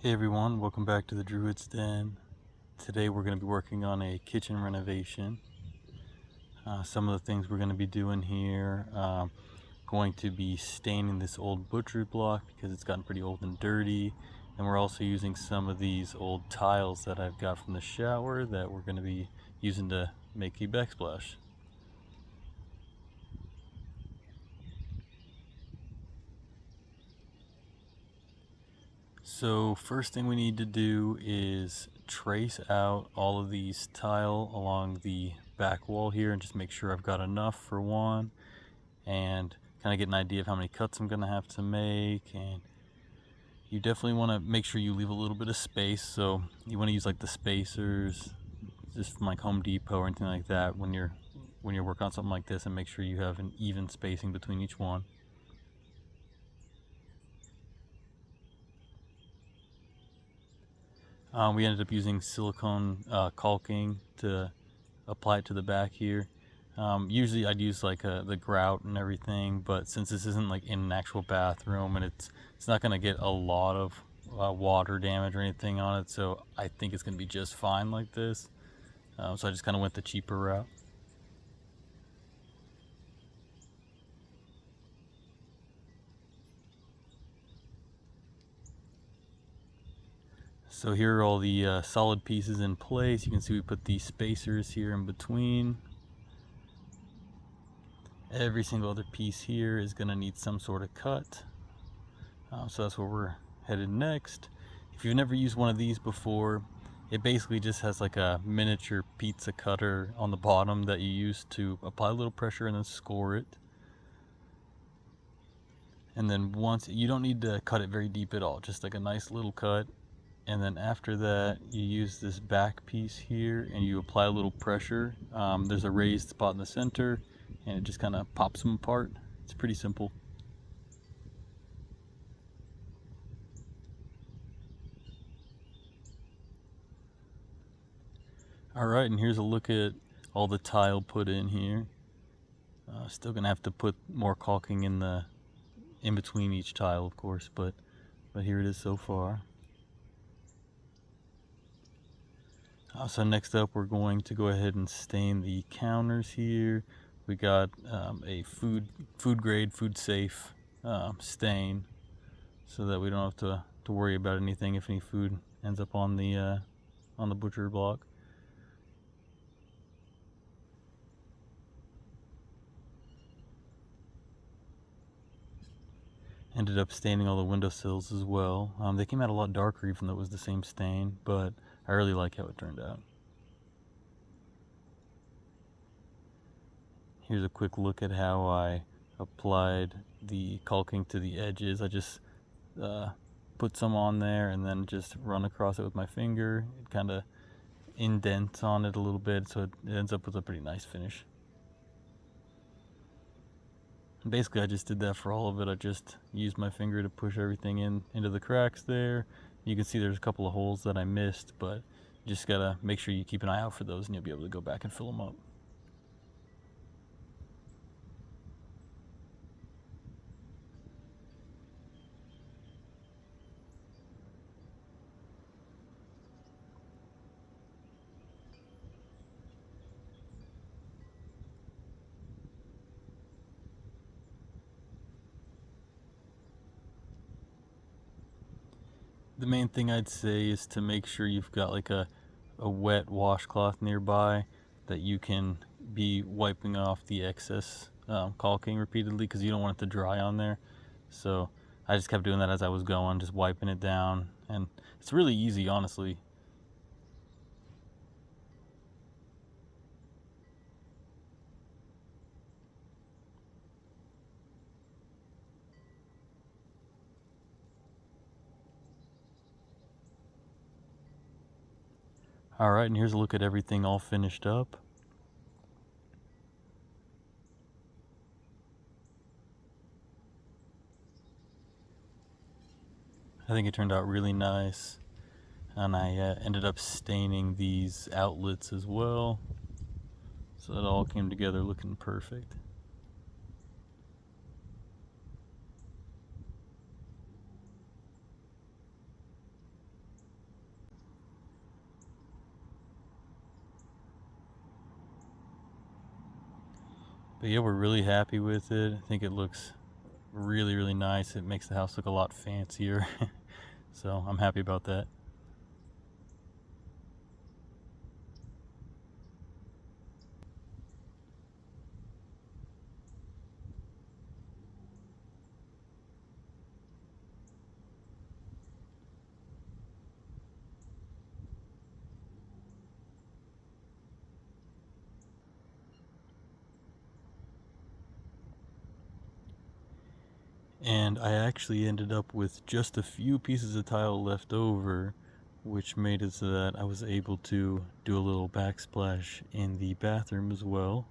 Hey everyone, welcome back to the Druid's Den. Today we're going to be working on a kitchen renovation. Some of the things we're going to be doing here, going to be staining this old butcher block because it's gotten pretty old and dirty. And we're also using some of these old tiles that I've got from the shower that we're going to be using to make a backsplash. So first thing we need to do is trace out all of these tile along the back wall here and just make sure I've got enough for one, and kind of get an idea of how many cuts I'm gonna have to make. And you definitely want to make sure you leave a little bit of space, so you want to use like the spacers just from like Home Depot or anything like that when you're working on something like this, and make sure you have an even spacing between each one. We ended up using silicone caulking to apply it to the back here. Usually I'd use like the grout and everything, but since this isn't like in an actual bathroom and it's not going to get a lot of water damage or anything on it, so I think it's going to be just fine like this. So I just kind of went the cheaper route. So here are all the solid pieces in place. You can see we put these spacers here in between. Every single other piece here is going to need some sort of cut. So that's where we're headed next. If you've never used one of these before, it basically just has like a miniature pizza cutter on the bottom that you use to apply a little pressure and then score it. And then once, you don't need to cut it very deep at all, just like a nice little cut. And then after that, you use this back piece here and you apply a little pressure. There's a raised spot in the center and it just kind of pops them apart. It's pretty simple. Alright, and here's a look at all the tile put in here. Still gonna have to put more caulking in between each tile, of course, but here it is so far. So next up, we're going to go ahead and stain the counters here. We got a food grade, food safe stain, so that we don't have to worry about anything if any food ends up on the butcher block. Ended up staining all the windowsills as well. They came out a lot darker even though it was the same stain, but I really like how it turned out. Here's a quick look at how I applied the caulking to the edges. I just put some on there and then just run across it with my finger. It kind of indents on it a little bit, so it ends up with a pretty nice finish. Basically I just did that for all of it. I just used my finger to push everything into the cracks there. You can see there's a couple of holes that I missed, but you just gotta make sure you keep an eye out for those and you'll be able to go back and fill them up. The main thing I'd say is to make sure you've got like a wet washcloth nearby that you can be wiping off the excess caulking repeatedly, because you don't want it to dry on there. So I just kept doing that as I was going, just wiping it down, and it's really easy, honestly. Alright, and here's a look at everything all finished up. I think it turned out really nice, and I ended up staining these outlets as well, so it all came together looking perfect. But yeah, we're really happy with it. I think it looks really, really nice. It makes the house look a lot fancier. So I'm happy about that. And I actually ended up with just a few pieces of tile left over, which made it so that I was able to do a little backsplash in the bathroom as well.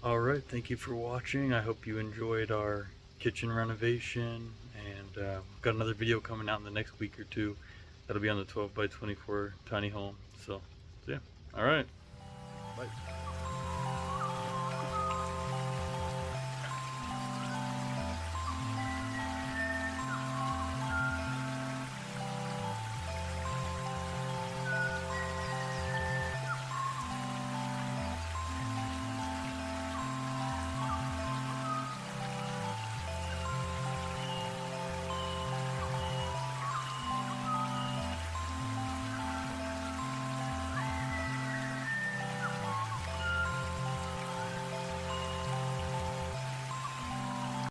Alright, thank you for watching. I hope you enjoyed our kitchen renovation, and we've got another video coming out in the next week or two. That'll be on the 12 by 24 tiny home. So yeah, alright, bye.